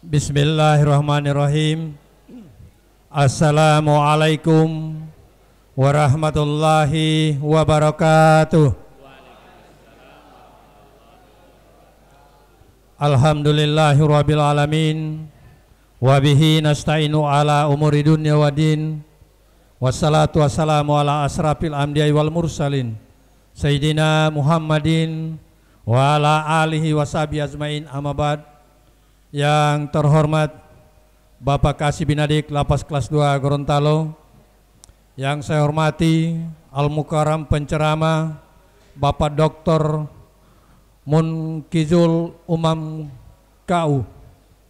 Bismillahirrahmanirrahim. Assalamualaikum warahmatullahi wabarakatuh. Alhamdulillahirabbil alamin. Wa bihi nasta'inu ala umuri dunya waddin. Wassalatu wassalamu ala asrafil anbiya'i wal mursalin Sayyidina Muhammadin wa ala alihi washabihi ajmain, amma ba'd. Yang terhormat Bapak Kasih Binadik Lapas Kelas 2 Gorontalo, yang saya hormati Al-Mukarram penceramah Bapak Dr. Munkizul Umam KU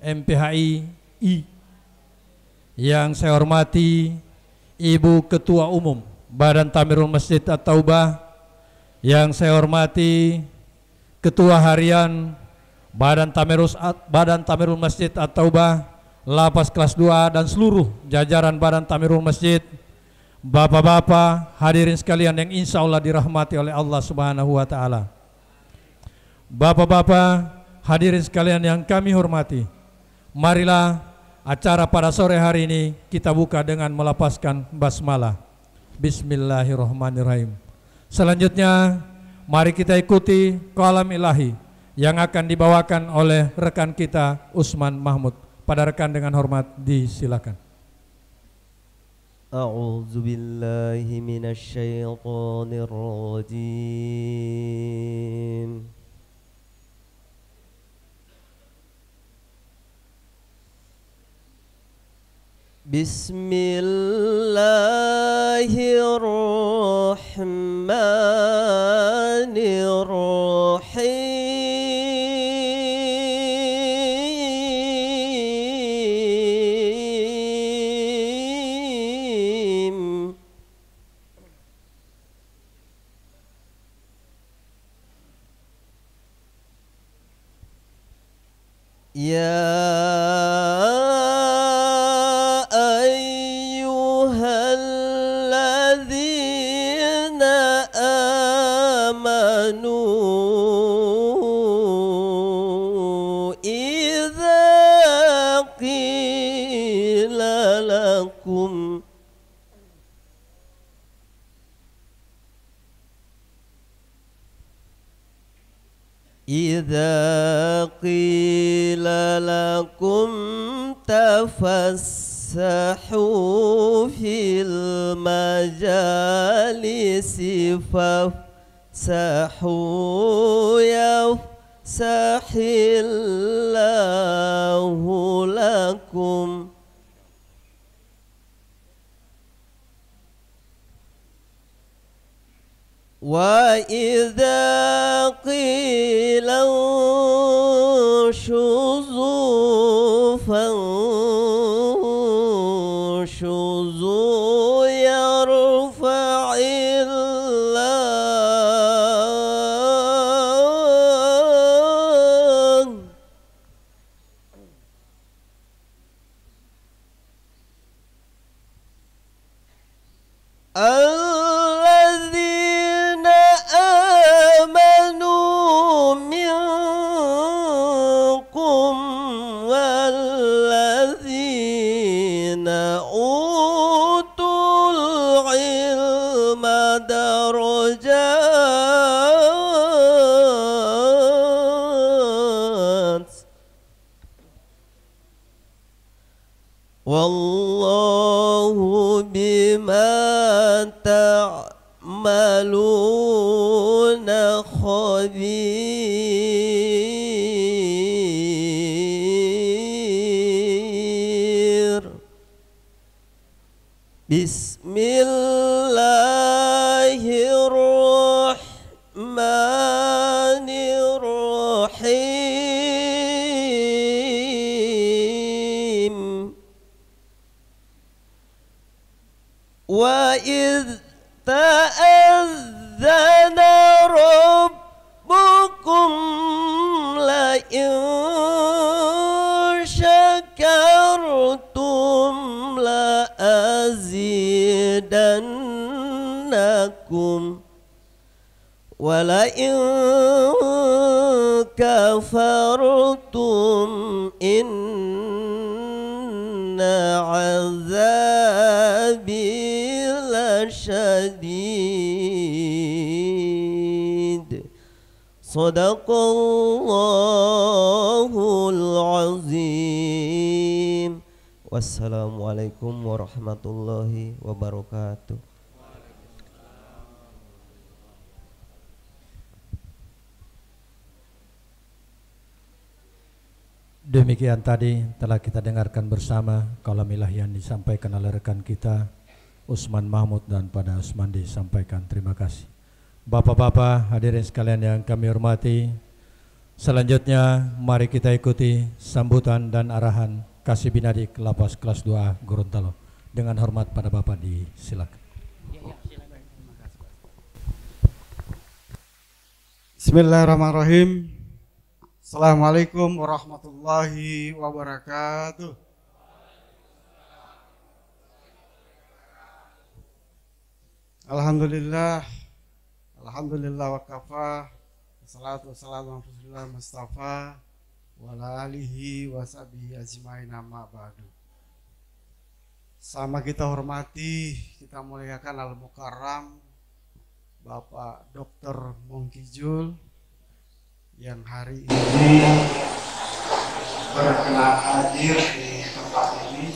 MPHI I, yang saya hormati Ibu Ketua Umum Badan Tamirul Masjid At-Taubah, yang saya hormati Ketua Harian Badan Tamirul Masjid At-Taubah Lapas Kelas 2 dan seluruh jajaran Badan Tamirul Masjid, bapak-bapak, hadirin sekalian yang insya Allah dirahmati oleh Allah Subhanahu wa Ta'ala. Bapak-bapak, hadirin sekalian yang kami hormati, marilah acara pada sore hari ini kita buka dengan melafazkan basmalah. Bismillahirrahmanirrahim. Selanjutnya mari kita ikuti kalam ilahi yang akan dibawakan oleh rekan kita Usman Mahmud. Pada rekan dengan hormat disilakan. A'udzu billahi minasyaitonir rajim. Bismillahirrahmanirrahim. Ya ayyuhalladzina amanu idza qila lakum tafassahu fil majalisi fafsahu yafsahillahu lakum. Wa idza qila shuzu fanshuzu yarfa'illah alladzina amanu minkum walladzina utul ilma darajat wallahu bima ta'maluna khabir. Bismillahirrahmanirrahim. Wa idh ta'adzana rabbukum la in syakartum la azidannakum wa la in kafartum in العذاب لشديد صدق الله العظيم. Wassalamualaikum warahmatullahi wabarakatuh. Demikian tadi telah kita dengarkan bersama kalamilah yang disampaikan oleh rekan kita Usman Mahmud, dan pada Usman disampaikan terima kasih. Bapak-bapak hadirin sekalian yang kami hormati, selanjutnya mari kita ikuti sambutan dan arahan Kasih Binadik Lapas kelas 2 Gorontalo. Dengan hormat pada Bapak disilakan. Bismillahirrahmanirrahim. Assalamualaikum warahmatullahi wabarakatuh. Alhamdulillah wa kafa. Wassalatu wassalamu ala Rasulillah Mustafa wa ala alihi wa sahbihi ajmain, amma ba'du. Sama kita hormati, kita muliakan Al-Mukarram Bapak Dr. Mongkijul yang hari ini berkenan hadir di tempat ini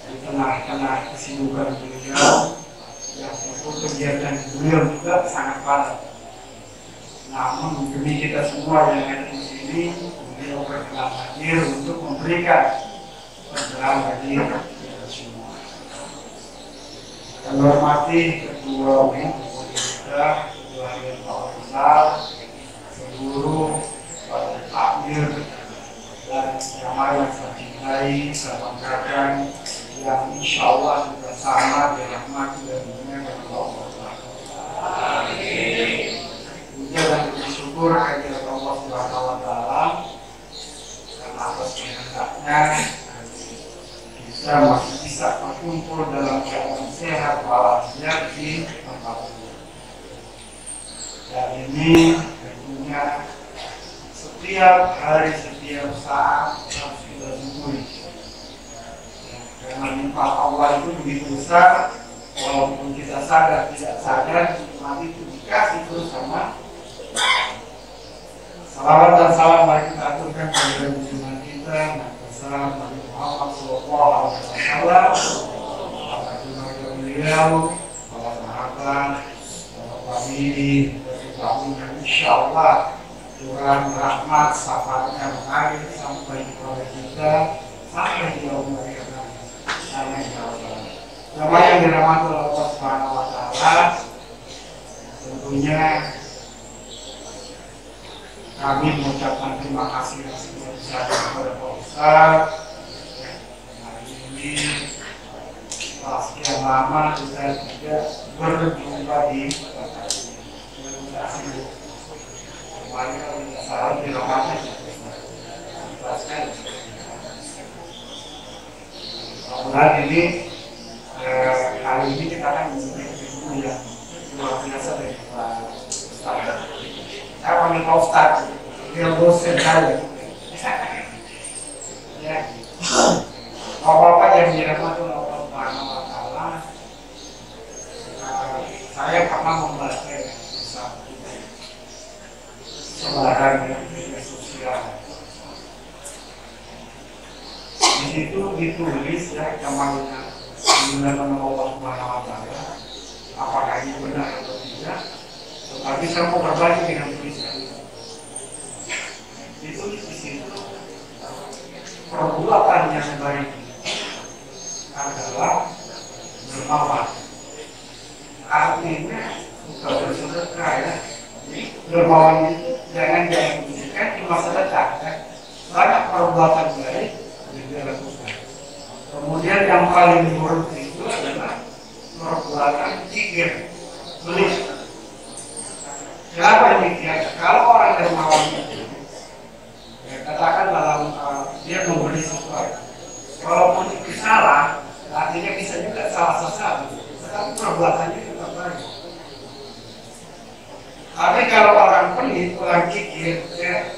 di tengah-tengah kesibukan beliau, yang tentu kegiatan beliau juga sangat padat. Namun demi kita semua yang ada di sini, beliau berkenan hadir untuk memberikan pencerahan bagi kita semua. Kami hormati Ketua Umum kita, Ketua Harian Pak Rizal, seluruh para takmir dan jamaah yang saya cintai, saya banggakan, yang insya Allah juga sama dirahmati dan dimuliakan Allah. Puja dan bersyukur kehadirat Allah Subhanahu wa Ta'ala karena atas kehendaknya kita masih bisa berkumpul dalam keadaan sehat walafiat di tempat ini. Dan ini tentunya setiap hari, setiap saat harus kita syukuri. Karena nikmat Allah itu begitu besar, walaupun kita sadar tidak sadar, nikmat itu dikasih terus sama. Salawat dan salam mari kita aturkan kepada junjungan kita, Nabi Muhammad Sallallahu Alaihi Wasallam, para keluarga beliau, para sahabat, para famili, dan insya Allah Tuhan rahmat syafaatnya mengalir sampai kepada kita sampai di yaumul kiamat. Amin ya rabbal alamin. Jamaah yang dirahmati Allah Subhanahu wa Ta'ala, tentunya kami mengucapkan terima kasih yang sebesar kepada Pak Ustaz. Hari ini setelah sekian lama kita tidak berjumpa di semuanya salam dirahmati. Mudah-mudahan ini hari ini kita akan memiliki ilmu yang luar biasa dari Pak Ustaz. Saya panggil Pak Ustaz, dia dosen saya. Ya, Bapak-bapak yang dirahmati Allah Subhanahu wa Ta'ala, saya pernah membaca sebaran media sosial. Di situ ditulis ya kamarnya digunakan Allah Subhanahu wa Ta'ala. Apakah ini benar atau tidak? Tetapi saya mau berbagi dengan tulisan itu. Ditulis di situ perbuatan yang baik adalah dermawan. Artinya suka bersedekah ya. Dermawan itu jangan diinginkan cuma sedekah ya. Banyak perbuatan baik yang dilakukan. Kemudian yang paling buruk itu adalah perbuatan kikir, beli. Kenapa demikian? Kalau orang dermawan itu ya, katakan dalam dia membeli sesuatu, walaupun itu salah, artinya bisa juga salah sesuatu, tetapi perbuatannya tetap baik. Tapi kalau orang pelit, orang kikir, ya,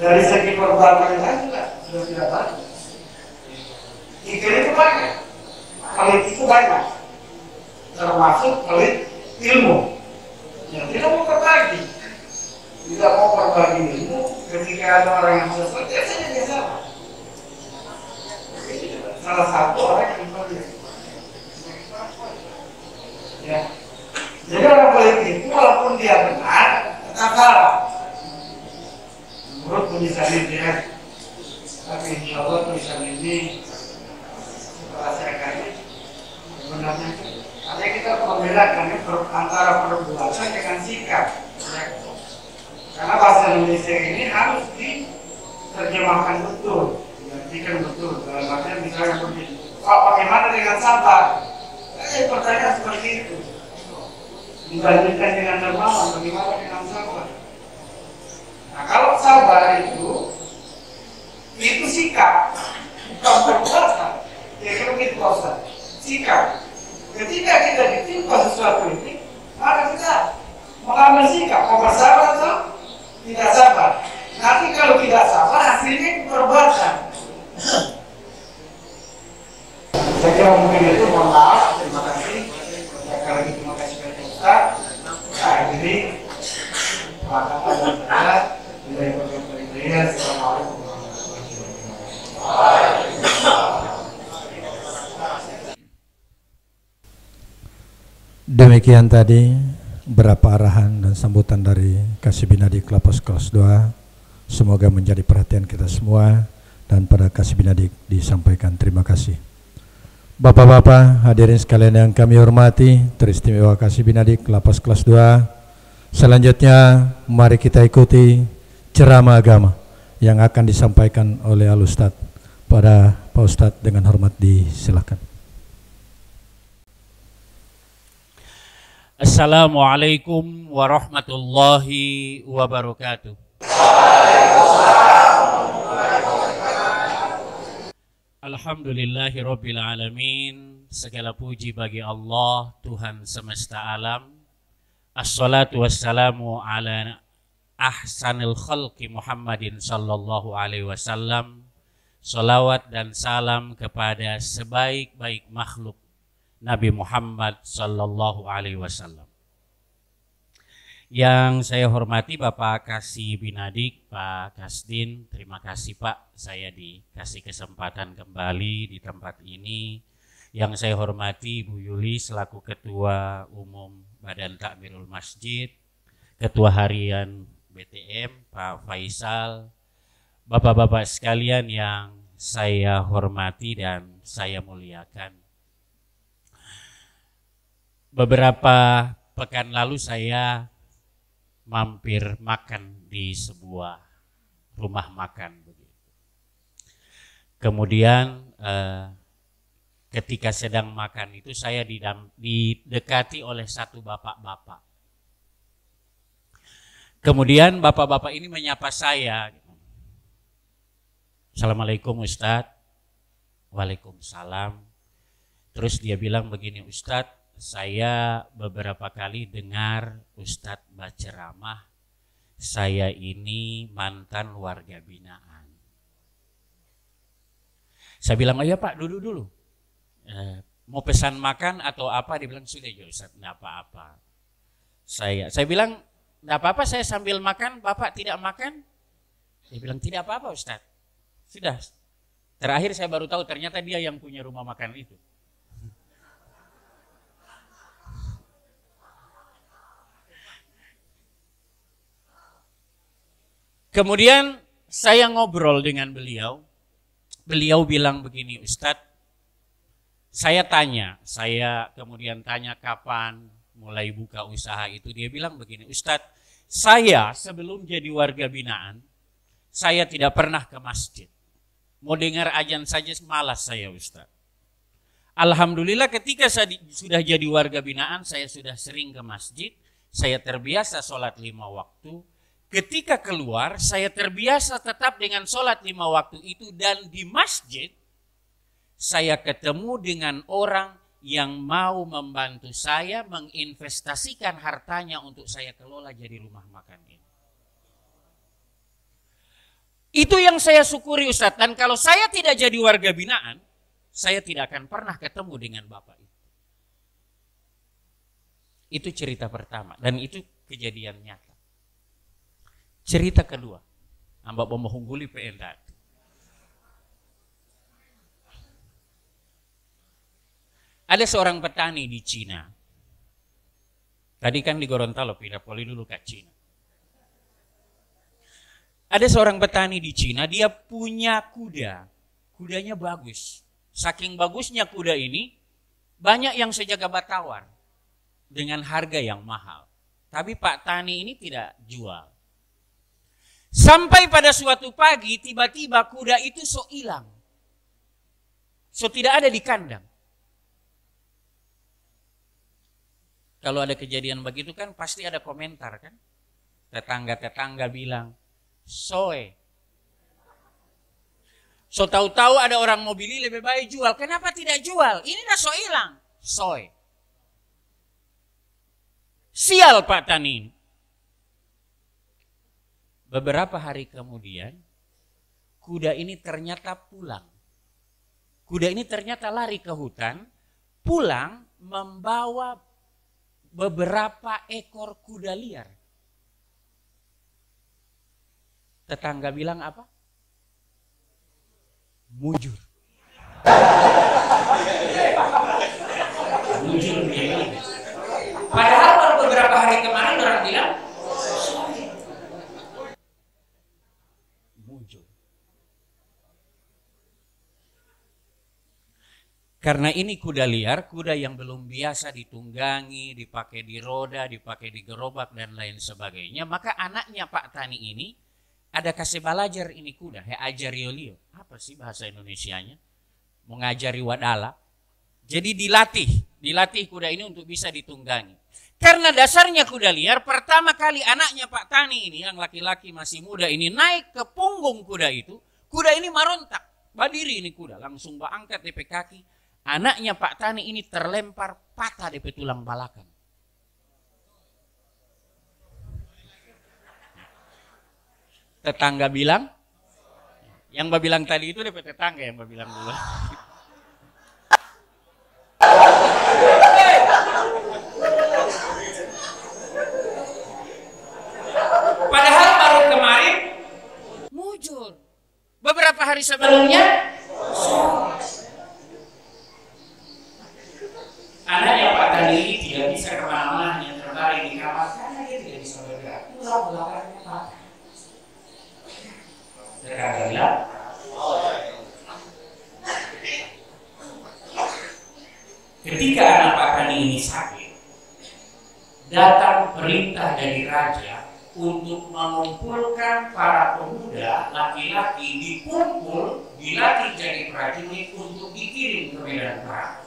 dari segi perbuatan juga sudah tidak bagus. Ikan itu banyak, pelit itu banyak, termasuk pelit ilmu yang tidak mau berbagi, tidak mau berbagi ilmu. Ketika ada orang yang sesat, ya saja dia salah. Salah satu orang yang pelit. Ya. Jadi orang pelit itu walaupun dia benar, tetap salah. Menurut tulisan ini ya. Tapi insya Allah tulisan ini setelah saya kaji sebenarnya ada kita membedakan antara perbuatan dengan sikap ya. Karena bahasa Indonesia ini harus diterjemahkan betul, diartikan betul. Dalam artian misalnya begini, Pak, bagaimana dengan sabar? Pertanyaan seperti itu dibandingkan dengan dermawan, bagaimana dengan sabar? Nah, kalau sabar itu sikap, bukan perbuatan. Ya kalau gitu Ustaz, sikap. Ketika kita ditimpa sesuatu ini, maka kita mengambil sikap, mau bersabar atau tidak sabar. Nanti kalau tidak sabar, hasilnya perbuatan. Saya kira mungkin itu, mohon maaf, terima kasih. Sekali lagi terima kasih kepada Ustaz. Nah, jadi maka pada saya dari program saya, assalamualaikum warahmatullahi wabarakatuh. Demikian tadi beberapa arahan dan sambutan dari Kasih Binadik Lapas kelas 2. Semoga menjadi perhatian kita semua, dan pada Kasih Binadik disampaikan terima kasih. Bapak-bapak, hadirin sekalian yang kami hormati, teristimewa Kasih Binadik Lapas kelas 2. Selanjutnya mari kita ikuti ceramah agama yang akan disampaikan oleh Al-Ustadz. Pada Pak Ustadz dengan hormat disilakan. Assalamualaikum warahmatullahi wabarakatuh. Alhamdulillahirabbil alamin. Segala puji bagi Allah, Tuhan semesta alam. Assalatu wassalamu ala ahsanil khalqi Muhammadin sallallahu alaihi wasallam. Salawat dan salam kepada sebaik-baik makhluk Nabi Muhammad sallallahu alaihi wasallam. Yang saya hormati Bapak Kasih Binadik, Pak Kasdin, terima kasih Pak, saya dikasih kesempatan kembali di tempat ini. Yang saya hormati Bu Yuli selaku Ketua Umum Badan Takmirul Masjid, Ketua Harian BTM Pak Faisal, Bapak-bapak sekalian yang saya hormati dan saya muliakan. Beberapa pekan lalu saya mampir makan di sebuah rumah makan. Kemudian ketika sedang makan itu saya didekati oleh satu bapak-bapak. Kemudian bapak-bapak ini menyapa saya. Assalamualaikum Ustadz. Waalaikumsalam. Terus dia bilang begini, Ustadz, saya beberapa kali dengar Ustadz berceramah, saya ini mantan warga binaan. Saya bilang, oh ya Pak, duduk dulu. Mau pesan makan atau apa? Dia bilang, sudah ya Ustadz, enggak apa-apa. Saya bilang, enggak apa-apa, saya sambil makan, Bapak tidak makan? Dia bilang, tidak apa-apa Ustadz. Sudah. Terakhir saya baru tahu ternyata dia yang punya rumah makan itu. Kemudian saya ngobrol dengan beliau. Beliau bilang begini, Ustadz, saya kemudian tanya kapan mulai buka usaha itu. Dia bilang begini, Ustadz, saya sebelum jadi warga binaan, saya tidak pernah ke masjid. Mau dengar azan saja malas saya Ustadz. Alhamdulillah ketika saya sudah jadi warga binaan, saya sudah sering ke masjid, saya terbiasa sholat 5 waktu. Ketika keluar, saya terbiasa tetap dengan sholat 5 waktu itu, dan di masjid saya ketemu dengan orang yang mau membantu saya menginvestasikan hartanya untuk saya kelola jadi rumah makan ini. Itu yang saya syukuri Ustadz. Dan kalau saya tidak jadi warga binaan, saya tidak akan pernah ketemu dengan Bapak itu. Itu cerita pertama. Dan itu kejadian nyata. Cerita kedua. Amba pemohongguli PND. Ada seorang petani di Cina. Tadi kan di Gorontalo, pindah poli dulu ke Cina. Ada seorang petani di Cina, dia punya kuda. Kudanya bagus. Saking bagusnya kuda ini, banyak yang sejagat tawar dengan harga yang mahal. Tapi Pak Tani ini tidak jual. Sampai pada suatu pagi, tiba-tiba kuda itu so hilang. So tidak ada di kandang. Kalau ada kejadian begitu kan pasti ada komentar kan. Tetangga-tetangga bilang, soe. So tahu-tahu ada orang mau beli lebih baik jual. Kenapa tidak jual? Ini dah so hilang. Soe. Sial Pak Tani. Beberapa hari kemudian, kuda ini ternyata pulang. Kuda ini ternyata lari ke hutan, pulang membawa beberapa ekor kuda liar. Tetangga bilang apa? Mujur. Mujur dia. Padahal baru beberapa hari kemarin orang bilang mujur. Karena ini kuda liar, kuda yang belum biasa ditunggangi, dipakai di roda, dipakai di gerobak dan lain sebagainya. Maka anaknya Pak Tani ini ada kasih belajar ini kuda, ajari olio. Apa sih bahasa Indonesianya? Mengajari wadala. Jadi dilatih kuda ini untuk bisa ditunggangi. Karena dasarnya kuda liar, pertama kali anaknya Pak Tani ini yang laki-laki masih muda ini naik ke punggung kuda itu, kuda ini merontak. Berdiri ini kuda, langsung angkat DP kaki. Anaknya Pak Tani ini terlempar patah DP tulang belakang. Tetangga bilang, yang Mbak bilang tadi itu DP tetangga yang Mbak bilang dulu. Padahal baru kemarin mujur. Beberapa hari sebelumnya anaknya Pak Tani ini tidak bisa kemana-mana, hanya terbaring di kamar karena dia tidak bisa bergerak. Tulang belakangnya patah. Tetangga bilang, ketika anak Pak Tani ini sakit, datang perintah dari raja untuk mengumpulkan para pemuda laki-laki, dikumpul, dilatih jadi prajurit untuk dikirim ke medan perang.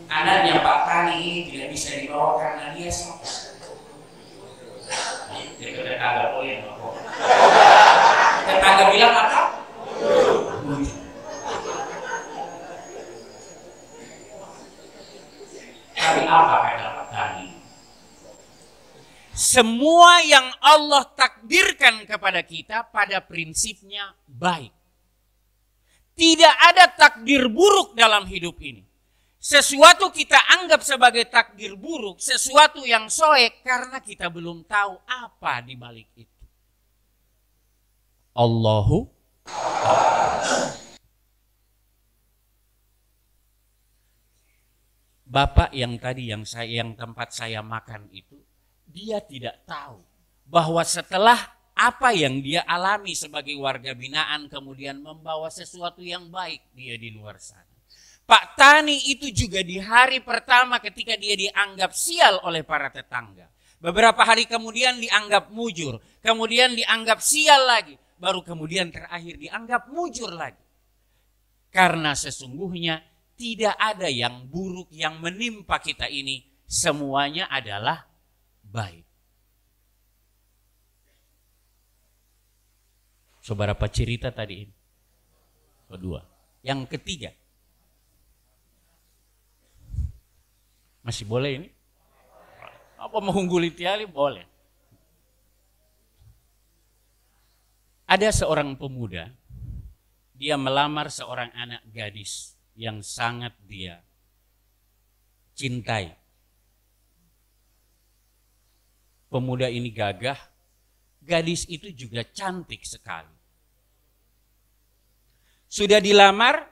Anaknya Pak Tani ini tidak bisa dibawa karena dia sakit. Dia tetangga boleh bawa. Tetangga bilang apa? Tapi apa kata Pak Tani? Semua yang Allah takdirkan kepada kita pada prinsipnya baik. Tidak ada takdir buruk dalam hidup ini. Sesuatu kita anggap sebagai takdir buruk, sesuatu yang soek karena kita belum tahu apa di balik itu. Allahu Bapak yang tadi yang tempat saya makan itu, dia tidak tahu bahwa setelah apa yang dia alami sebagai warga binaan kemudian membawa sesuatu yang baik dia di luar sana. Pak Tani itu juga di hari pertama ketika dia dianggap sial oleh para tetangga. Beberapa hari kemudian dianggap mujur, kemudian dianggap sial lagi, baru kemudian terakhir dianggap mujur lagi. Karena sesungguhnya tidak ada yang buruk yang menimpa kita ini, semuanya adalah baik. Seberapa cerita tadi ini? Kedua. Yang ketiga. Masih boleh ini? Apa mengungguli tiali? Boleh. Ada seorang pemuda, dia melamar seorang anak gadis yang sangat dia cintai. Pemuda ini gagah, gadis itu juga cantik sekali. Sudah dilamar,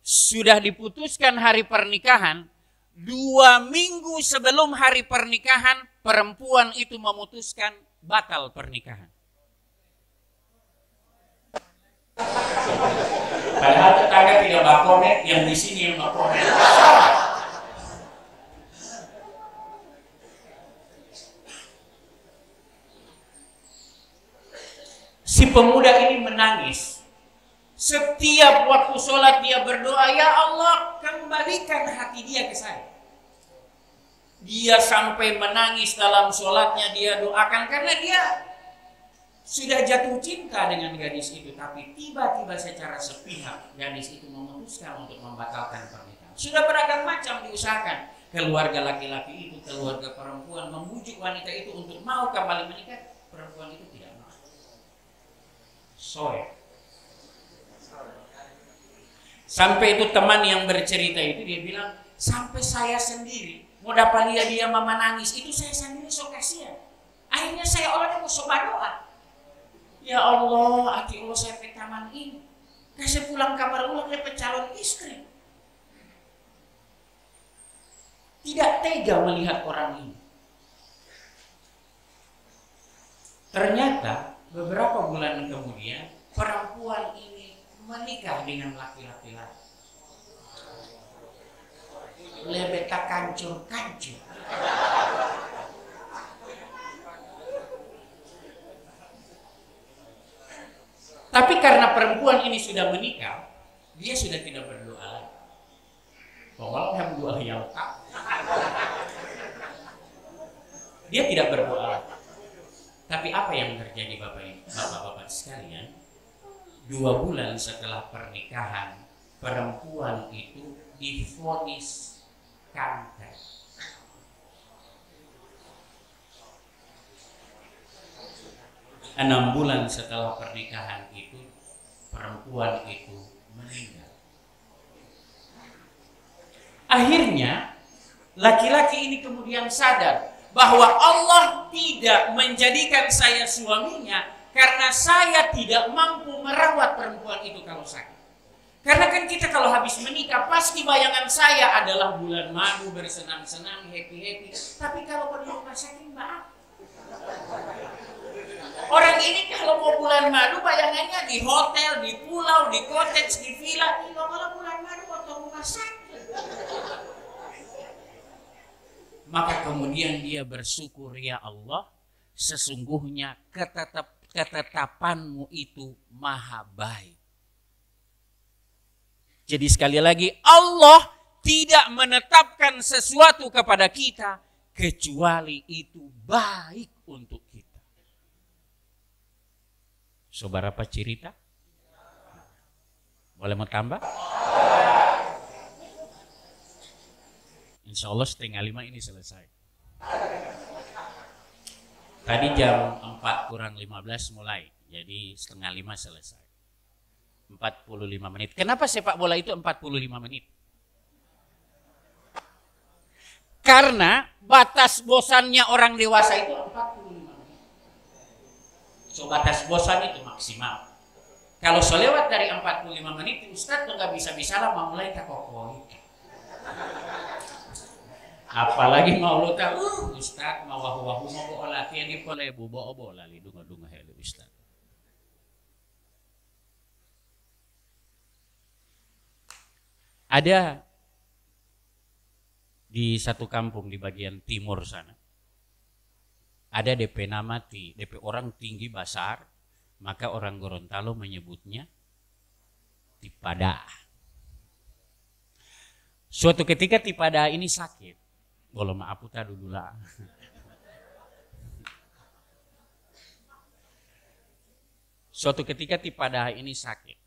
sudah diputuskan hari pernikahan, 2 minggu sebelum hari pernikahan, perempuan itu memutuskan batal pernikahan. Padahal tetangga tidak bakonet, yang di sini yang bakonet. Si pemuda ini menangis. Setiap waktu sholat dia berdoa, ya Allah kembalikan hati dia ke saya. Dia sampai menangis dalam sholatnya, dia doakan karena dia sudah jatuh cinta dengan gadis itu. Tapi tiba-tiba secara sepihak gadis itu memutuskan untuk membatalkan pernikahan. Sudah beragam macam diusahakan. Keluarga laki-laki itu, keluarga perempuan membujuk wanita itu untuk mau kembali menikah. Perempuan itu tidak mau. Soe. Sampai itu teman yang bercerita itu dia bilang, sampai saya sendiri mau dapat lihat dia mama nangis itu saya sendiri so kasihan. Akhirnya saya olahnya mau coba doa. Ya Allah, hati Allah saya ke taman ini. Kasih pulang kabar ulang dapat calon istri. Tidak tega melihat orang ini. Ternyata beberapa bulan kemudian perempuan ini menikah dengan laki-laki lain. Lebih tak kancur-kancur. Tapi karena perempuan ini sudah menikah, dia sudah tidak berdoa lagi. Pokoknya yang berdoa yang tak. Dia tidak berdoa lagi. Tapi apa yang terjadi Bapak-bapak sekalian? 2 bulan setelah pernikahan, perempuan itu divonis kanker. Enam bulan setelah pernikahan itu, perempuan itu meninggal. Akhirnya, laki-laki ini kemudian sadar bahwa Allah tidak menjadikan saya suaminya karena saya tidak mampu merawat perempuan itu kalau sakit. Karena kan kita kalau habis menikah pasti bayangan saya adalah bulan madu, bersenang-senang, happy-happy. Tapi kalau pergi rumah sakit maaf. Orang ini kalau mau bulan madu bayangannya di hotel, di pulau, di cottage, di villa. Ini kalau bulan madu atau rumah sakit. Maka kemudian dia bersyukur, ya Allah, sesungguhnya ketetapanmu itu maha baik. Jadi sekali lagi, Allah tidak menetapkan sesuatu kepada kita kecuali itu baik untuk kita. Saudara apa cerita? Boleh mau tambah? Insya Allah 4:30 ini selesai. Tadi jam 4:15 mulai, jadi 4:30 selesai. 45 menit. Kenapa sepak bola itu 45 menit? Karena batas bosannya orang dewasa itu 45 menit. So batas bosan itu maksimal. Kalau so lewat dari 45 menit, Ustadz tuh nggak bisa-bisa lah mau mulai kakokoi. Apalagi mau lu tahu, Ustadz mau wahu-wahu mau bola latihan di pole bubo bola li dunga-dunga helu Ustadz. Ada di satu kampung di bagian timur sana. Ada DP nama DP orang tinggi besar, maka orang Gorontalo menyebutnya Tipada. Suatu ketika Tipada ini sakit. Boleh maaf putar dulu lah. Suatu ketika Tipada ini sakit.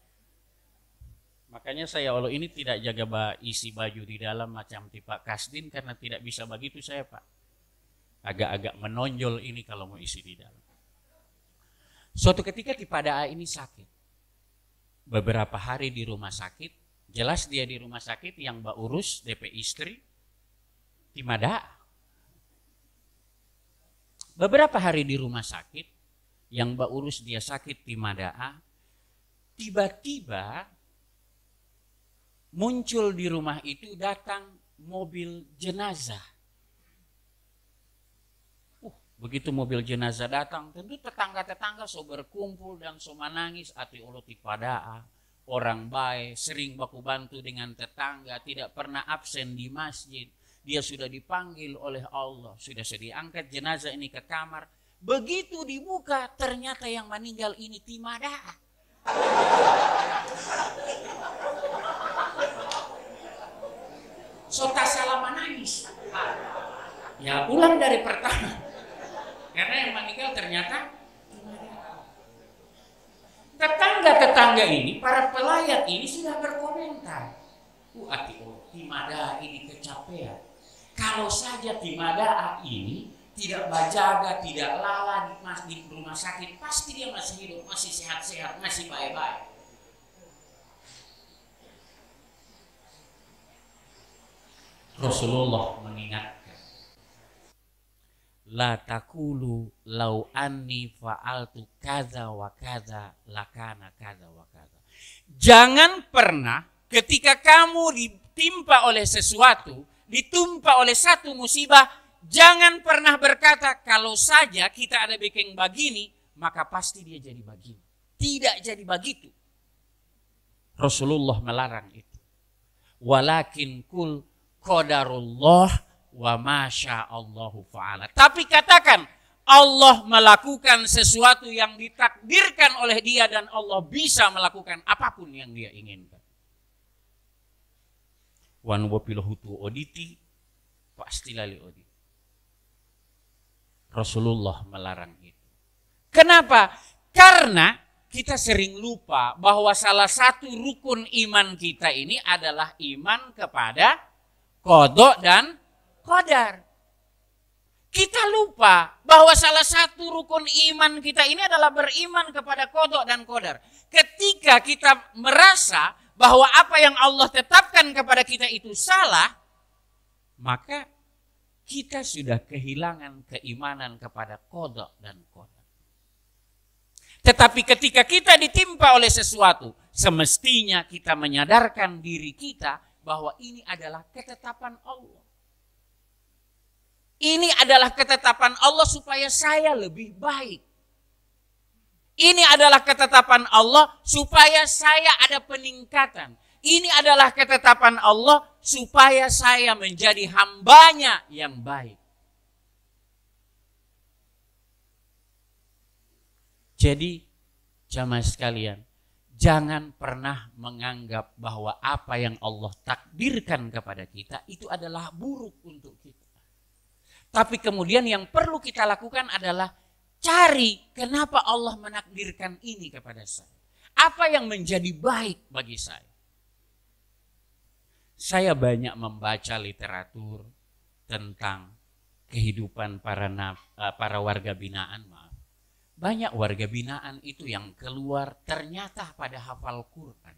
Makanya saya Allah ini tidak jaga isi baju di dalam macam tipe kasdin karena tidak bisa begitu saya Pak. Agak-agak menonjol ini kalau mau isi di dalam. Suatu ketika Kipada ini sakit. Beberapa hari di rumah sakit. Jelas dia di rumah sakit yang mbak urus DP istri. Timada. Beberapa hari di rumah sakit. Yang mbak urus dia sakit Timada. Tiba-tiba muncul di rumah itu datang mobil jenazah. Begitu mobil jenazah datang, tentu tetangga-tetangga so berkumpul dan so menangis. Ati Allah Tipada, orang baik, sering baku bantu dengan tetangga, tidak pernah absen di masjid. Dia sudah dipanggil oleh Allah, sudah diangkat jenazah ini ke kamar. Begitu dibuka, ternyata yang meninggal ini Timada. So tak salah menangis. Ya ulang dari pertama. Karena yang meninggal ternyata tetangga-tetangga ini, para pelayat ini sudah berkomentar. Ati Timada ini kecapean. Kalau saja Timada ini tidak berjaga, tidak lala di rumah sakit, pasti dia masih hidup, masih sehat-sehat, masih baik-baik. Rasulullah mengingatkan, la takulu lau anni fa'altu kaza wa kaza lakana kaza wa kaza. Jangan pernah ketika kamu ditimpa oleh sesuatu, ditimpa oleh satu musibah, jangan pernah berkata kalau saja kita ada bikin begini, maka pasti dia jadi begini. Tidak jadi begitu. Rasulullah melarang itu. Walakin kul qadarullah wa masya Allahu fa'ala. Tapi katakan Allah melakukan sesuatu yang ditakdirkan oleh dia dan Allah bisa melakukan apapun yang dia inginkan. Wan wapilohutu oditi pasti lali oditi. Rasulullah melarang itu. Kenapa? Karena kita sering lupa bahwa salah satu rukun iman kita ini adalah iman kepada qada dan qadar. Kita lupa bahwa salah satu rukun iman kita ini adalah beriman kepada qada dan qadar. Ketika kita merasa bahwa apa yang Allah tetapkan kepada kita itu salah, maka kita sudah kehilangan keimanan kepada qada dan qadar. Tetapi ketika kita ditimpa oleh sesuatu, semestinya kita menyadarkan diri kita bahwa ini adalah ketetapan Allah. Ini adalah ketetapan Allah supaya saya lebih baik. Ini adalah ketetapan Allah supaya saya ada peningkatan. Ini adalah ketetapan Allah supaya saya menjadi hambanya yang baik. Jadi jamaah sekalian, jangan pernah menganggap bahwa apa yang Allah takdirkan kepada kita itu adalah buruk untuk kita. Tapi kemudian yang perlu kita lakukan adalah cari kenapa Allah menakdirkan ini kepada saya. Apa yang menjadi baik bagi saya. Saya banyak membaca literatur tentang kehidupan para warga binaan. Banyak warga binaan itu yang keluar ternyata pada hafal Quran.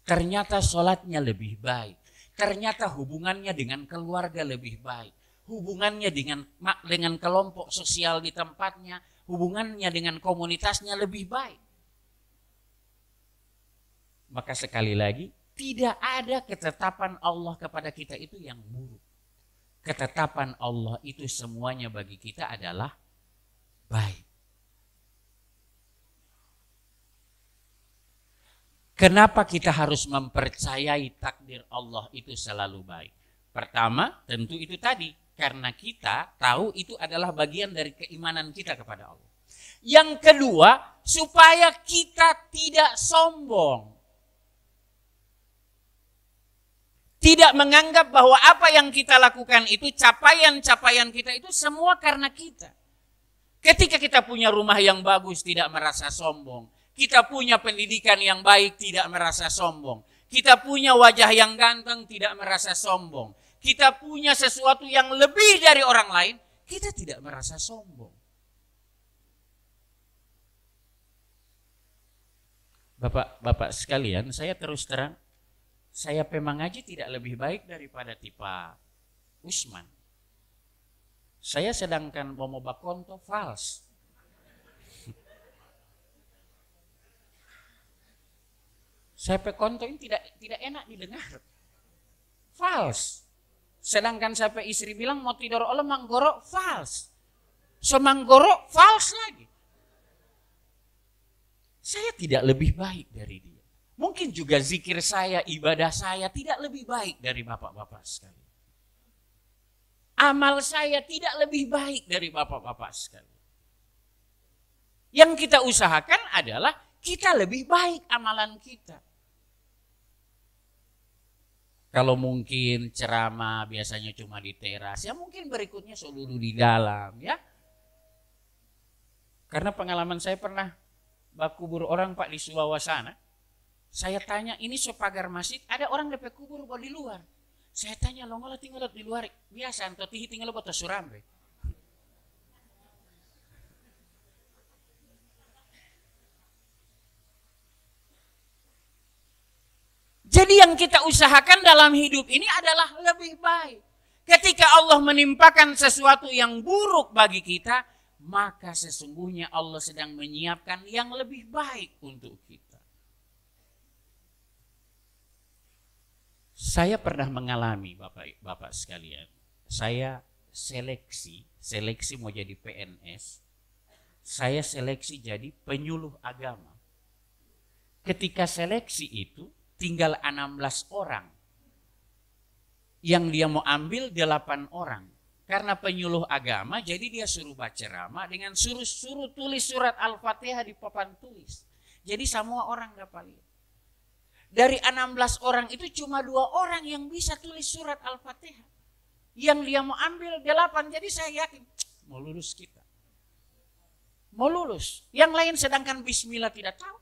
Ternyata sholatnya lebih baik. Ternyata hubungannya dengan keluarga lebih baik. Hubungannya dengan kelompok sosial di tempatnya, hubungannya dengan komunitasnya lebih baik. Maka sekali lagi, tidak ada ketetapan Allah kepada kita itu yang buruk. Ketetapan Allah itu semuanya bagi kita adalah baik. Kenapa kita harus mempercayai takdir Allah itu selalu baik? Pertama, tentu itu tadi. Karena kita tahu itu adalah bagian dari keimanan kita kepada Allah. Yang kedua, supaya kita tidak sombong. Tidak menganggap bahwa apa yang kita lakukan itu, capaian-capaian kita itu semua karena kita. Ketika kita punya rumah yang bagus, tidak merasa sombong. Kita punya pendidikan yang baik, tidak merasa sombong. Kita punya wajah yang ganteng, tidak merasa sombong. Kita punya sesuatu yang lebih dari orang lain, kita tidak merasa sombong. Bapak-bapak sekalian, saya terus terang, saya mengaji tidak lebih baik daripada Tipa Usman. Saya sedangkan mau bakonto fals. Saya pekonto ini tidak enak didengar. Fals. Sedangkan sampai istri bilang mau tidur oleh manggoro, fals. So manggoro, fals lagi. Saya tidak lebih baik dari dia. Mungkin juga zikir saya, ibadah saya tidak lebih baik dari bapak-bapak sekalian. Amal saya tidak lebih baik dari bapak-bapak sekalian. Yang kita usahakan adalah kita lebih baik amalan kita. Kalau mungkin ceramah biasanya cuma di teras, ya mungkin berikutnya seluruh di dalam, ya. Karena pengalaman saya pernah bakubur orang Pak di Suwawa sana. Saya tanya, ini sepagar masjid, ada orang DP kubur di luar. Saya tanya, lo ngolah tinggal di luar, biasa, atau tihi tinggal buat surambe. Jadi yang kita usahakan dalam hidup ini adalah lebih baik. Ketika Allah menimpakan sesuatu yang buruk bagi kita, maka sesungguhnya Allah sedang menyiapkan yang lebih baik untuk kita. Saya pernah mengalami Bapak sekalian. Saya seleksi mau jadi PNS. Saya seleksi jadi penyuluh agama. Ketika seleksi itu tinggal 16 orang. Yang dia mau ambil 8 orang. Karena penyuluh agama, jadi dia suruh baca ceramah dengan suruh tulis surat Al-Fatihah di papan tulis. Jadi semua orang dapat lihat. Dari 16 orang itu cuma 2 orang yang bisa tulis surat Al-Fatihah. Yang dia mau ambil 8, jadi saya yakin mau lulus kita. Mau lulus. Yang lain sedangkan bismillah tidak tahu.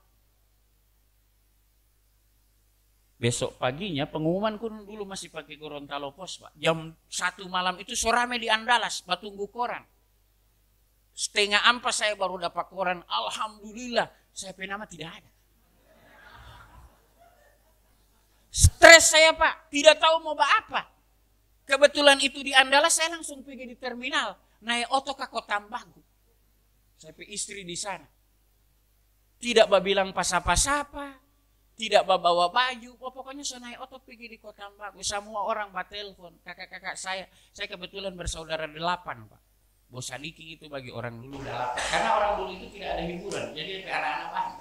Besok paginya pengumuman dulu masih pakai Gorontalo Pos, Pak. Jam 1 malam itu sorame di Andalas, tunggu koran. 3:30 saya baru dapat koran. Alhamdulillah, saya nama tidak ada. Stres saya, Pak, tidak tahu mau apa. Kebetulan itu di Andalas, saya langsung pergi di terminal, naik oto ke Kota Ambagu. Saya istri di sana. Tidak bilang pas-apa-apa. Tidak bawa baju, pokoknya saya naik oto pergi di Kota Ambagu. Semua orang telepon, kakak-kakak saya kebetulan bersaudara 8, Pak. Bosaniki itu bagi orang dulu 8. Karena orang dulu itu tidak ada hiburan, jadi anak-anak banyak.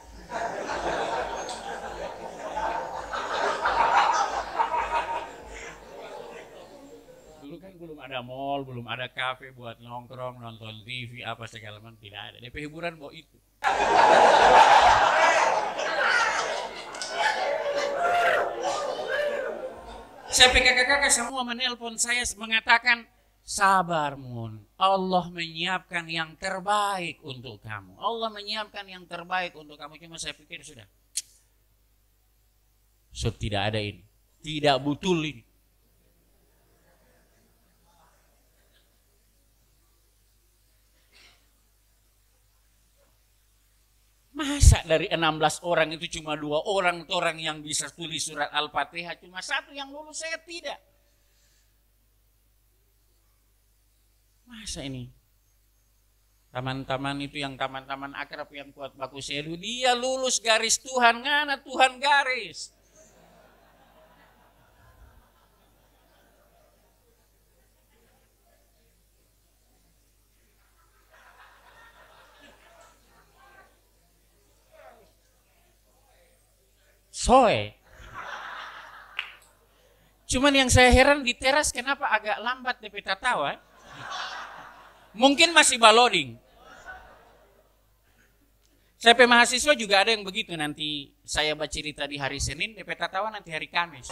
Dulu kan belum ada mall, belum ada kafe buat nongkrong, nonton TV, apa segala macam, tidak ada. DP hiburan bawa itu. Saya kakak-kakak semua menelpon saya mengatakan, sabar Mun, Allah menyiapkan yang terbaik untuk kamu. Allah menyiapkan yang terbaik untuk kamu. Cuma saya pikir sudah. So tidak ada ini. Tidak betul ini. Masa dari 16 orang itu cuma 2 orang yang bisa tulis surat Al-Fatihah, cuma 1 yang lulus, saya tidak. Masa ini? Taman-taman itu yang taman-taman akrab yang kuat baku selu, dia lulus garis Tuhan, ngana Tuhan garis. Soe. Cuman yang saya heran di teras kenapa agak lambat DP tatawa. Mungkin masih baloding. Saya mahasiswa juga ada yang begitu, nanti saya baca cerita di hari Senin, DP tatawa nanti hari Kamis.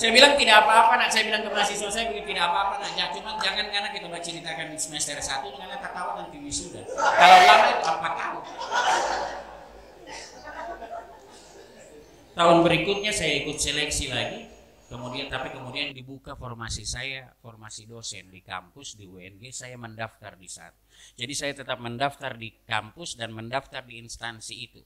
Saya bilang tidak apa-apa, nak. Saya bilang ke mahasiswa saya begitu, tidak apa-apa, nak. Cuman jangan karena kita baca ceritakan di semester 1, karena tatawa nanti wisuda. Kalau lama itu 4 tahun. Tahun berikutnya saya ikut seleksi lagi. Kemudian dibuka formasi saya, formasi dosen di kampus di UNG, saya mendaftar di saat. Jadi saya tetap mendaftar di kampus dan mendaftar di instansi itu.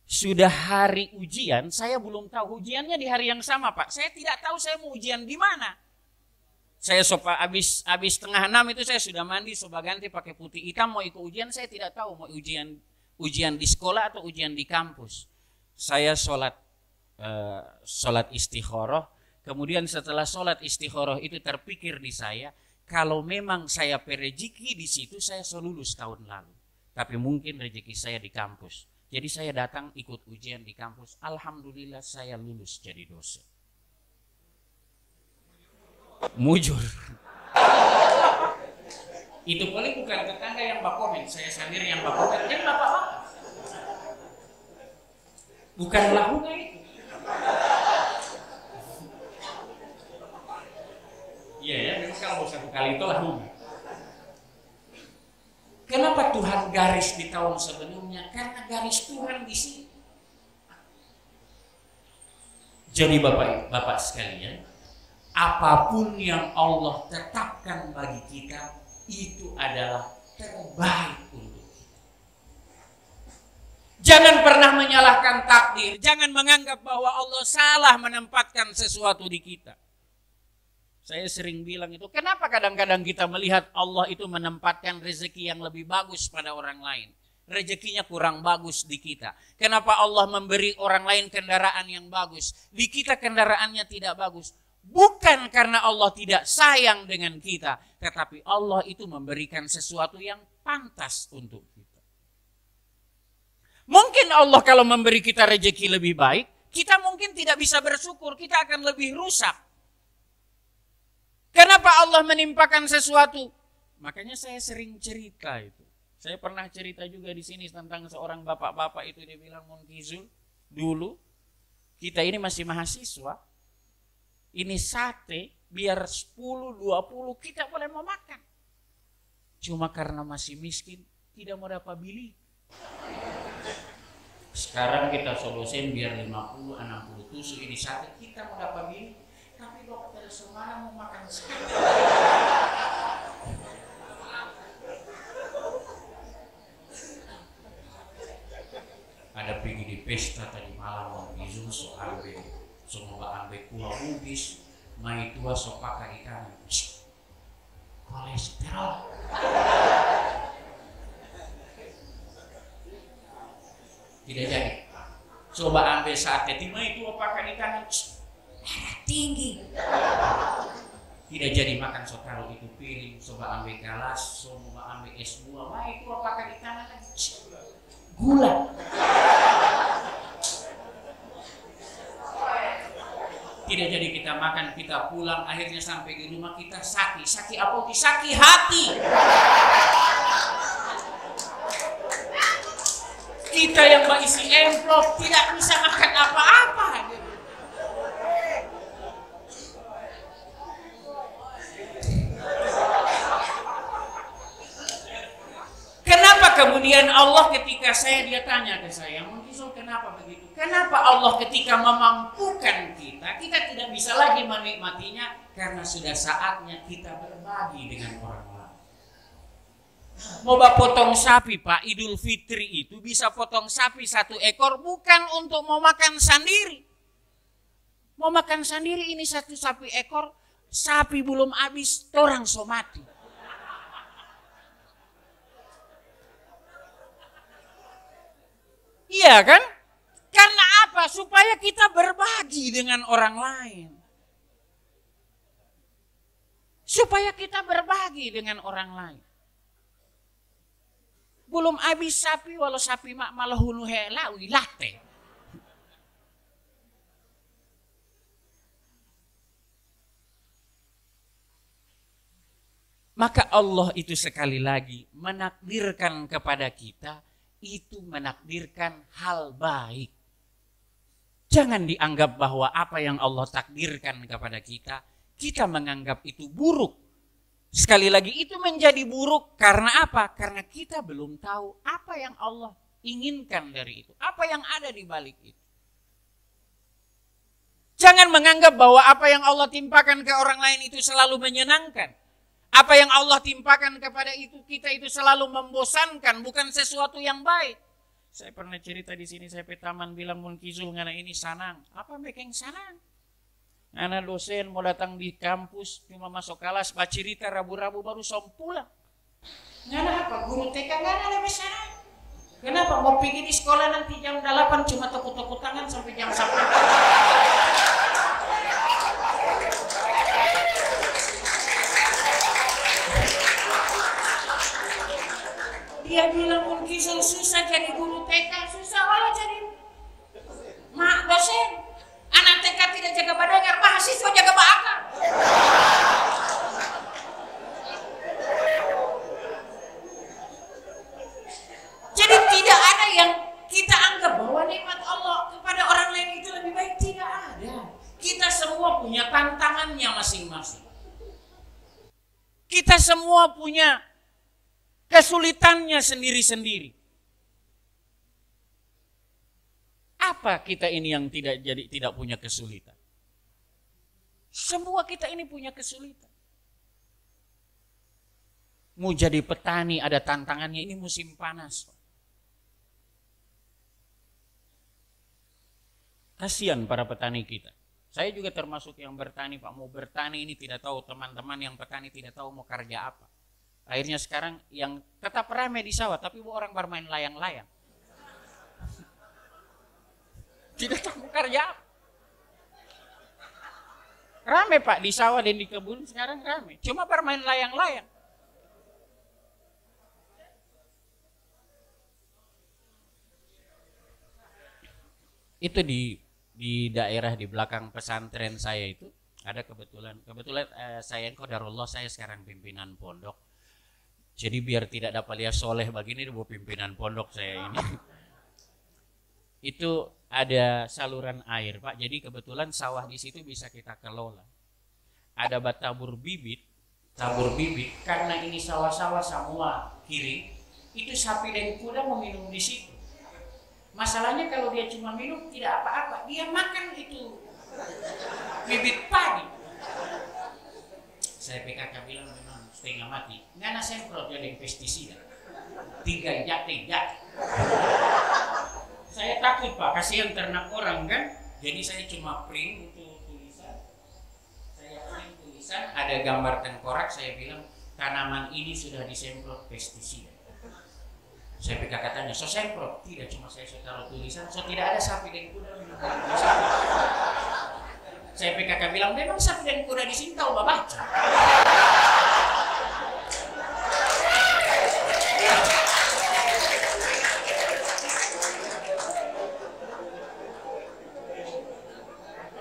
Sudah hari ujian, saya belum tahu ujiannya di hari yang sama, Pak. Saya tidak tahu saya mau ujian di mana. Saya habis 5:30 itu saya sudah mandi, soba ganti pakai putih hitam mau ikut ujian, saya tidak tahu mau ujian di sekolah atau ujian di kampus. Saya sholat istikharah. Kemudian setelah sholat istikharah itu terpikir di saya, kalau memang saya perejeki di situ saya lulus tahun lalu. Tapi mungkin rezeki saya di kampus. Jadi saya datang ikut ujian di kampus. Alhamdulillah saya lulus jadi dosen. Mujur. Itu paling bukan tetangga yang bakomen, saya sendiri yang bakomen. Yang bapak-bapak. Bukan lahunga itu. Iya ya, memang kalau satu kali itu lahunga. Kenapa Tuhan garis di tahun sebelumnya? Karena garis Tuhan di sini. Jadi Bapak sekalian, apapun yang Allah tetapkan bagi kita, itu adalah terbaik untuk kita. Jangan pernah menyalahkan takdir. Jangan menganggap bahwa Allah salah menempatkan sesuatu di kita. Saya sering bilang itu, kenapa kadang-kadang kita melihat Allah itu menempatkan rezeki yang lebih bagus pada orang lain. Rezekinya kurang bagus di kita. Kenapa Allah memberi orang lain kendaraan yang bagus. Di kita kendaraannya tidak bagus. Bukan karena Allah tidak sayang dengan kita. Tetapi Allah itu memberikan sesuatu yang pantas untuk kita. Mungkin Allah kalau memberi kita rezeki lebih baik, kita mungkin tidak bisa bersyukur. Kita akan lebih rusak. Kenapa Allah menimpakan sesuatu? Makanya saya sering cerita itu. Saya pernah cerita juga di sini tentang seorang bapak-bapak itu, dia bilang, Munkizul, dulu kita ini masih mahasiswa, ini sate biar 10, 20 kita boleh mau makan. Cuma karena masih miskin tidak mau dapat beli. Sekarang kita solusin biar 50, 60 tusuk ini sate kita mau dapat beli. Tapi dokter semua mau makan sekali. Ada pergi di pesta tadi malam mau bizun so ambe, semua ambe kuah ubis, mai tua so pakai ikan, kolesterol. Tidak jadi. Coba ambil sate, timai tua pakai ikan. Tinggi. Tidak jadi makan sotaro itu piring, coba ambil galas, coba ambil es buah, wah itu apakah di tanah lagi? Gula. Tidak jadi kita makan, kita pulang, akhirnya sampai di rumah kita sakit apa? Sakit hati. Kita yang isi amplop tidak bisa makan apa-apa. Kemudian Allah ketika dia tanya ke saya, Munkizul kenapa begitu? Kenapa Allah ketika memampukan kita tidak bisa lagi menikmatinya? Karena sudah saatnya kita berbagi dengan orang lain. Mau potong sapi Pak, Idul Fitri itu bisa potong sapi 1 ekor bukan untuk mau makan sendiri. Mau makan sendiri ini 1 sapi ekor, sapi belum habis, orang so mati. Iya kan? Karena apa? Supaya kita berbagi dengan orang lain. Supaya kita berbagi dengan orang lain. Belum habis sapi, walau sapi mak malah hulu hela wilate. Maka Allah itu sekali lagi menakdirkan kepada kita, itu menakdirkan hal baik. Jangan dianggap bahwa apa yang Allah takdirkan kepada kita, kita menganggap itu buruk. Sekali lagi itu menjadi buruk karena apa? Karena kita belum tahu apa yang Allah inginkan dari itu. Apa yang ada di balik itu. Jangan Jangan menganggap bahwa apa yang Allah timpakan ke orang lain itu selalu menyenangkan. Apa yang Allah timpakan kepada kita itu selalu membosankan, bukan sesuatu yang baik. Saya pernah cerita di sini, saya pe taman bilang mun kizul ngana ini sanang. Apa mekeng sanang? Anak dosen mau datang di kampus, cuma masuk kelas, cerita rabu-rabu baru pulang. Ngana apa? Guru TK ngana lebih sanang. Kenapa? Mau pergi di sekolah nanti jam 8 cuma tepuk-tepuk tangan sampai jam 1. Dia bilang mungkin susah jadi guru TK, susah walau jadi mak dosen. Anak TK tidak jaga badangan, mahasiswa jaga bakar. Jadi tidak ada yang kita anggap bahwa nikmat Allah kepada orang lain itu lebih baik, tidak ada. Kita semua punya tantangannya masing-masing. Kita semua punya kesulitannya sendiri-sendiri. Apa kita ini yang tidak punya kesulitan? Semua kita ini punya kesulitan. Mau jadi petani ada tantangannya, ini musim panas. Kasihan para petani kita. Saya juga termasuk yang bertani, Pak. Mau bertani ini tidak tahu, teman-teman yang petani tidak tahu mau kerja apa. Akhirnya sekarang yang tetap ramai di sawah, tapi orang bermain layang-layang. Tidak tahu kerja apa. Ramai Pak di sawah dan di kebun sekarang ramai. Cuma bermain layang-layang. Itu di daerah di belakang pesantren saya itu ada kebetulan saya qadarullah saya sekarang pimpinan pondok. Jadi biar tidak dapat lihat soleh begini bu pimpinan pondok saya ini. Itu ada saluran air Pak. Jadi kebetulan sawah di situ bisa kita kelola. Ada tabur bibit karena ini sawah-sawah semua kiri. Itu sapi dan kuda mau minum di situ. Masalahnya kalau dia cuma minum tidak apa-apa, dia makan itu bibit padi. Saya PKK bilang memang setengah mati. Ngana semprot jadi pestisida. 3 jat. Saya takut Pak, kasihan ternak orang kan. Jadi saya cuma print untuk tulisan. Saya print tulisan, ada gambar tengkorak. Saya bilang tanaman ini sudah disemprot pestisida. Saya PKK tanya, so semprot? Tidak, cuma saya taruh tulisan. So tidak ada sapi dan kuda minum tulisan. Saya PKK bilang memang sapi dan kuda di sini tahu baca.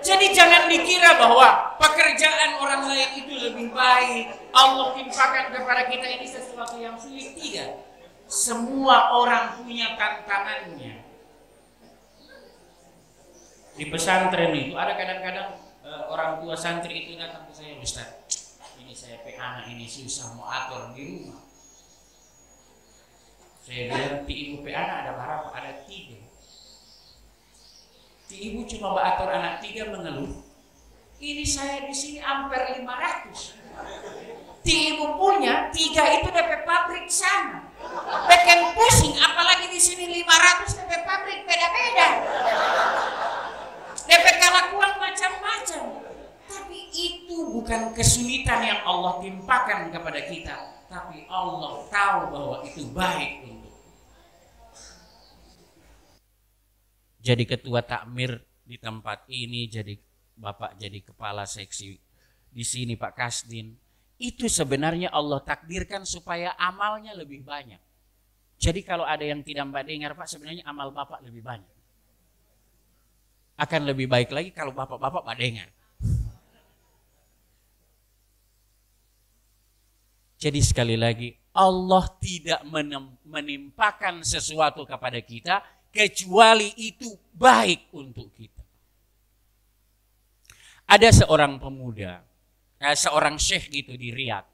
Jadi jangan dikira bahwa pekerjaan orang lain itu lebih baik. Allah timpakan kepada kita ini sesuatu yang sulit. Tidak. Semua orang punya tantangannya. Di pesantren itu ada kadang-kadang orang tua santri itu datang ke saya, Ustaz, ini saya anak ini susah mau atur di rumah. Saya bilang, ti ibu anak ada berapa? Ada 3. Ti ibu cuma atur anak 3 mengeluh. Ini saya di sini hampir 500. Ti ibu punya 3 itu DP pabrik sana. Bikin pusing, apalagi di sini 500 DP pabrik beda-beda. DP kelakuan macam-macam. Tapi itu bukan kesulitan yang Allah timpakan kepada kita, tapi Allah tahu bahwa itu baik untuk. Jadi ketua takmir di tempat ini, jadi Bapak jadi kepala seksi di sini Pak Kasdin. Itu sebenarnya Allah takdirkan supaya amalnya lebih banyak. Jadi kalau ada yang tidak Mbak dengar Pak, sebenarnya amal Bapak lebih banyak. Akan lebih baik lagi kalau Bapak-Bapak Mbak dengar. Jadi sekali lagi, Allah tidak menimpakan sesuatu kepada kita kecuali itu baik untuk kita. Ada seorang pemuda, seorang syekh gitu di Riyadh,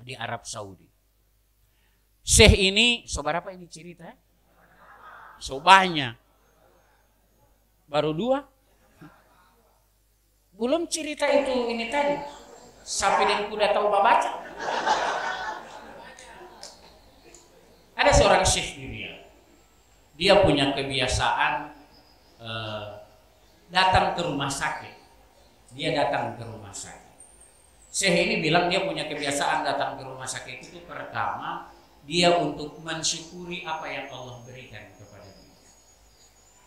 di Arab Saudi. Syekh ini, seberapa ini cerita? So banyak. Baru 2? Belum cerita itu ini tadi, sapi dan kuda tahu baca. Ada seorang syekh di Riyadh. Dia punya kebiasaan datang ke rumah sakit. Dia datang ke rumah sakit. Syekh ini bilang dia punya kebiasaan datang ke rumah sakit itu pertama dia untuk mensyukuri apa yang Allah berikan kepada dia.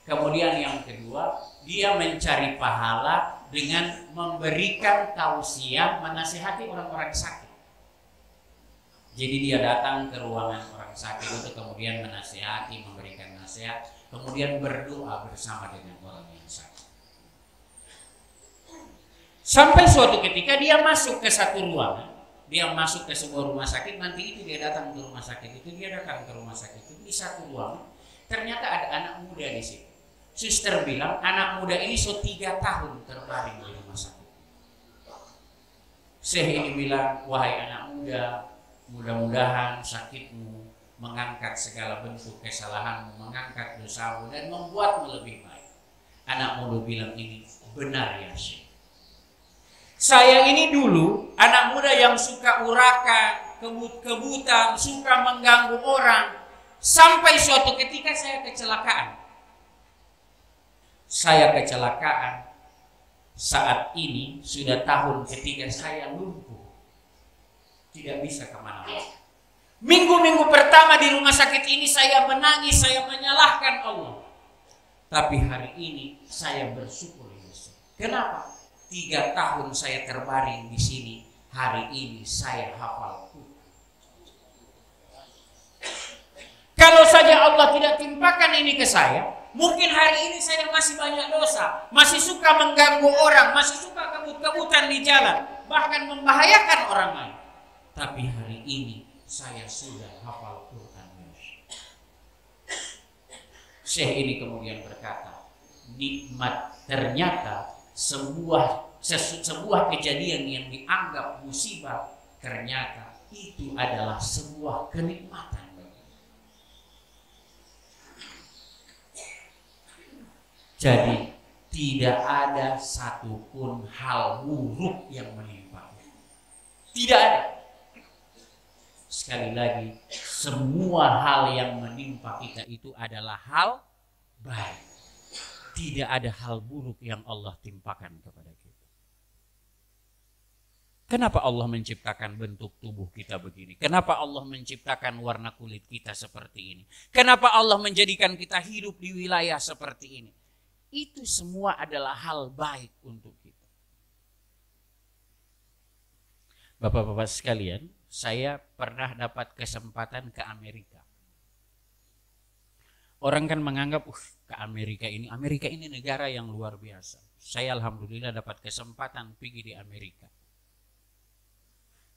Kemudian yang kedua, dia mencari pahala dengan memberikan tausiah, menasihati orang-orang sakit. Jadi dia datang ke ruangan orang sakit untuk kemudian menasihati, memberikan nasihat, kemudian berdoa bersama dengan orang yang sakit. Sampai suatu ketika dia masuk ke satu ruangan, dia masuk ke sebuah rumah sakit, nanti itu dia datang ke rumah sakit itu, dia datang ke rumah sakit itu di satu ruangan, ternyata ada anak muda di situ. Suster bilang anak muda ini 3 tahun terbaring di rumah sakit. Syekh ini bilang, wahai anak muda, mudah-mudahan sakitmu mengangkat segala bentuk kesalahanmu, mengangkat dosamu dan membuatmu lebih baik. Anak muda bilang ini benar ya Syekh. Saya ini dulu anak muda yang suka urakan, kebut-kebutan, suka mengganggu orang. Sampai suatu ketika saya kecelakaan. Saya kecelakaan. Saat ini sudah tahun ketiga saya lumpuh. Tidak bisa kemana-mana. Minggu-minggu pertama di rumah sakit ini saya menangis, saya menyalahkan Allah. Tapi hari ini saya bersyukur. Kenapa? 3 tahun saya terbaring di sini. Hari ini saya hafal Quran. Kalau saja Allah tidak timpakan ini ke saya, mungkin hari ini saya masih banyak dosa, masih suka mengganggu orang, masih suka kebut-kebutan di jalan, bahkan membahayakan orang lain. Tapi hari ini saya sudah hafal Quran. Syekh ini kemudian berkata, nikmat ternyata sebuah kejadian yang dianggap musibah ternyata itu adalah sebuah kenikmatan. Jadi tidak ada satupun hal buruk yang menimpa. Tidak ada. Sekali lagi, semua hal yang menimpa kita itu adalah hal baik. Tidak ada hal buruk yang Allah timpakan kepada kita. Kenapa Allah menciptakan bentuk tubuh kita begini? Kenapa Allah menciptakan warna kulit kita seperti ini? Kenapa Allah menjadikan kita hidup di wilayah seperti ini? Itu semua adalah hal baik untuk kita. Bapak-bapak sekalian, saya pernah dapat kesempatan ke Amerika. Orang kan menganggap ke Amerika ini negara yang luar biasa. Saya alhamdulillah dapat kesempatan pergi di Amerika.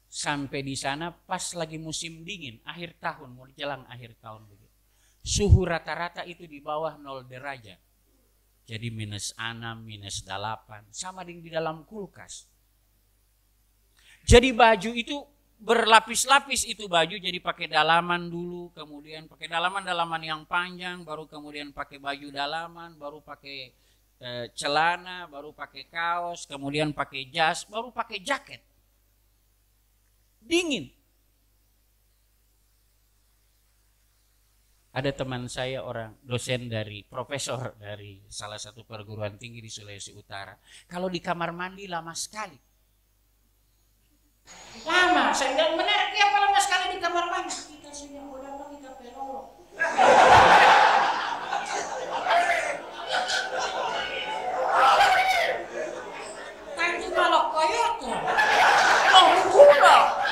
Sampai di sana pas lagi musim dingin, akhir tahun, mau jelang akhir tahun begitu. Suhu rata-rata itu di bawah 0 derajat. Jadi -6, -8, sama dengan di dalam kulkas. Jadi baju itu berlapis-lapis itu baju, jadi pakai dalaman dulu, kemudian pakai dalaman yang panjang, baru kemudian pakai baju dalaman, baru pakai celana, baru pakai kaos, kemudian pakai jas, baru pakai jaket. Dingin. Ada teman saya orang dosen profesor dari salah satu perguruan tinggi di Sulawesi Utara. Kalau di kamar mandi lama sekali. Lama, saya bilang benar, apa lama sekali di kamar mandi? Kita sudah udah kita perolok. Tanti malah koyoto. Mau berubah.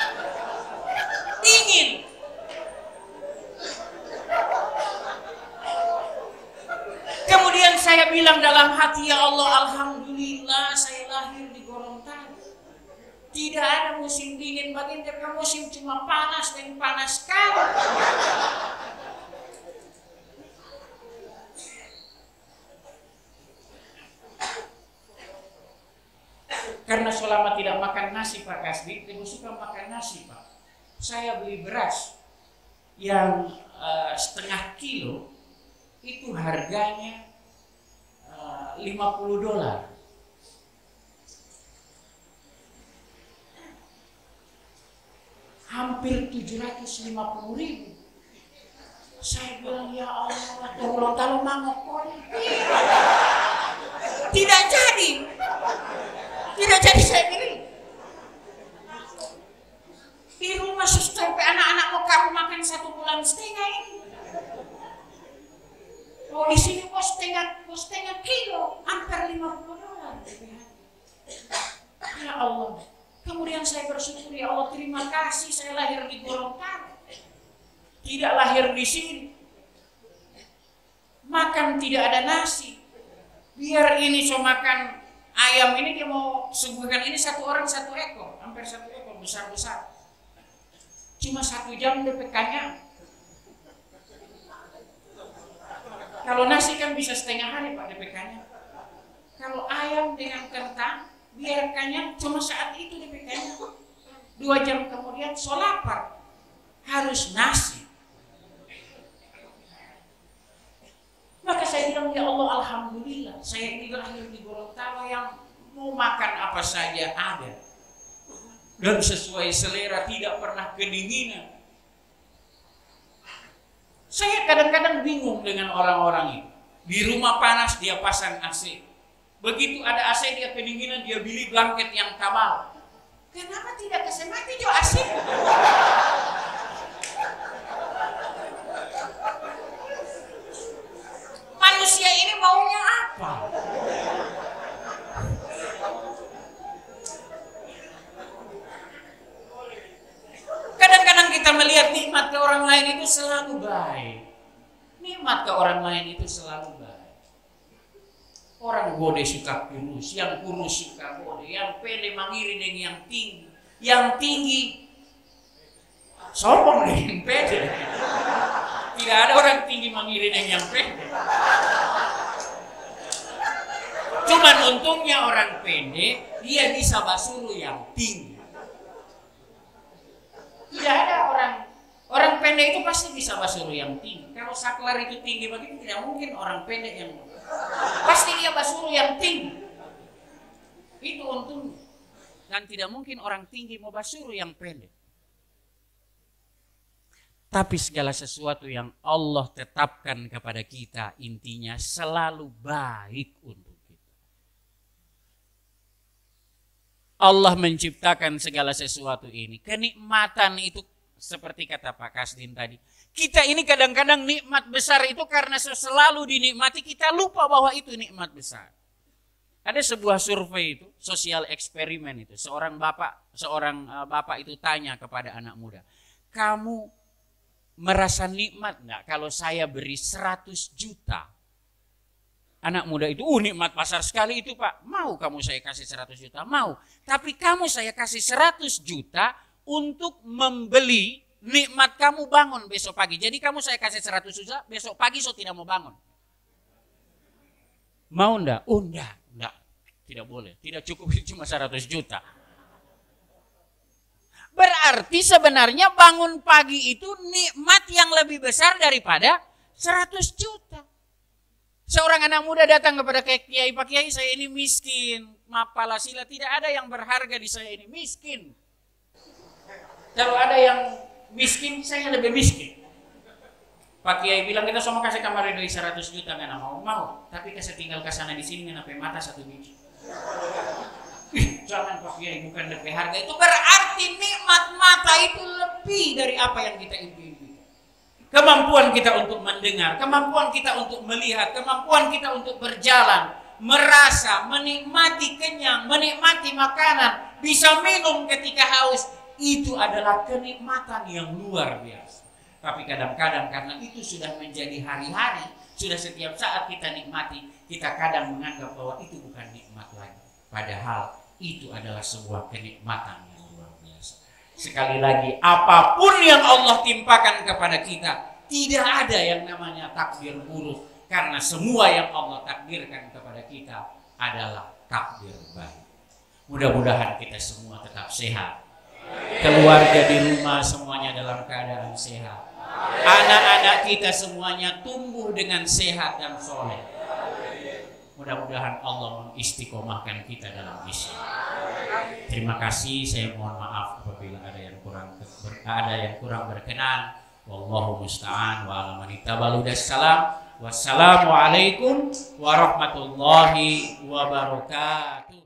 Dingin. Kemudian saya bilang dalam hati, ya Allah, alhamdulillah saya lahir di Gorontalo. Tidak ada musim dingin baginda, musim cuma panas dan panas sekali. Karena selama tidak makan nasi Pak Kasdi, ibu suka makan nasi Pak. Saya beli beras yang setengah kilo itu harganya $50. hampir 750.000. Saya bilang, ya Allah, tolong kalau mangok tidak jadi saya pilih. Di rumah sampai anak-anak mau kamu makan 1,5 bulan ini. Oh, di sini bos setengah kilo, hampir $50. Ya Allah. Kemudian saya bersyukur, ya Allah, terima kasih saya lahir di Gorontalo. Tidak lahir di sini. Makan tidak ada nasi. Biar ini cuma makan ayam ini, dia mau suguhkan ini 1 orang 1 ekor, hampir 1 ekor besar-besar. Cuma 1 jam DPK-nya. Kalau nasi kan bisa setengah hari Pak DPK-nya. Kalau ayam dengan kentang, biarkannya cuma saat itu DPK-nya. 2 jam kemudian so lapar, harus nasi. Maka saya bilang, ya Allah, alhamdulillah, saya ini lahir di Gorontalo yang mau makan apa saja ada. Dan sesuai selera, tidak pernah kedinginan. Saya kadang-kadang bingung dengan orang-orang ini. Di rumah panas dia pasang AC. Begitu ada AC dia kedinginan, dia beli blanket yang tebal. Kenapa tidak kasih mati jo AC? Manusia ini maunya apa? Kadang-kadang kita melihat nikmat ke orang lain itu selalu baik. Nikmat ke orang lain itu selalu baik. Orang bode suka kurus, yang kurus suka bode, yang pendek mengiri dengan yang tinggi. Yang tinggi sombong dengan yang pendek. Tidak ada orang tinggi mengiri dengan yang pendek. Cuman untungnya orang pendek, dia bisa basuh yang tinggi. Tidak ada orang pendek itu pasti bisa basuh yang tinggi. Kalau saklar itu tinggi begitu, tidak mungkin orang pendek yang pasti dia basuh yang tinggi. Itu untungnya. Dan tidak mungkin orang tinggi mau basuh yang pendek. Tapi segala sesuatu yang Allah tetapkan kepada kita, intinya selalu baik untuk kita. Allah menciptakan segala sesuatu ini. Kenikmatan itu seperti kata Pak Kasdin tadi. Kita ini kadang-kadang nikmat besar itu karena selalu dinikmati, kita lupa bahwa itu nikmat besar. Ada sebuah survei itu, sosial eksperimen itu. Seorang bapak itu tanya kepada anak muda, kamu merasa nikmat enggak kalau saya beri 100 juta? Anak muda itu, nikmat pasar sekali itu Pak. Mau kamu saya kasih 100 juta? Mau. Tapi kamu saya kasih 100 juta untuk membeli nikmat kamu bangun besok pagi. Jadi kamu saya kasih 100 juta, besok pagi so tidak mau bangun. Mau enggak? Oh enggak. Tidak boleh. Tidak cukup cuma 100 juta. Berarti sebenarnya bangun pagi itu nikmat yang lebih besar daripada 100 juta. Seorang anak muda datang kepada Kiai, Pak Kiai saya ini miskin, mapala sila, tidak ada yang berharga di saya ini, miskin. Kalau ada yang miskin, saya lebih miskin. Pak Kiai bilang kita semua kasih kamar dari 100 juta, nggak mau. Tapi kasih tinggal ke sana di sini nggak mata 1 biji. Jangan Pak Kiai, bukan lebih harga. Itu berarti nikmat mata itu lebih dari apa yang kita impikan. Kemampuan kita untuk mendengar, kemampuan kita untuk melihat, kemampuan kita untuk berjalan, merasa, menikmati kenyang, menikmati makanan, bisa minum ketika haus, itu adalah kenikmatan yang luar biasa. Tapi kadang-kadang karena itu sudah menjadi hari-hari, sudah setiap saat kita nikmati, kita kadang menganggap bahwa itu bukan nikmat lagi. Padahal itu adalah sebuah kenikmatan yang luar biasa. Sekali lagi, apapun yang Allah timpakan kepada kita, tidak ada yang namanya takdir buruk. Karena semua yang Allah takdirkan kepada kita adalah takdir baik. Mudah-mudahan kita semua tetap sehat. Keluarga di rumah semuanya dalam keadaan sehat. Anak-anak kita semuanya tumbuh dengan sehat dan soleh. Mudah-mudahan Allah mengistiqomahkan kita dalam Islam. Terima kasih, saya mohon maaf apabila ada yang kurang berkenan. Wallahu musta'an wa ala man ittaba'a salam. Wassalamualaikum warahmatullahi wabarakatuh.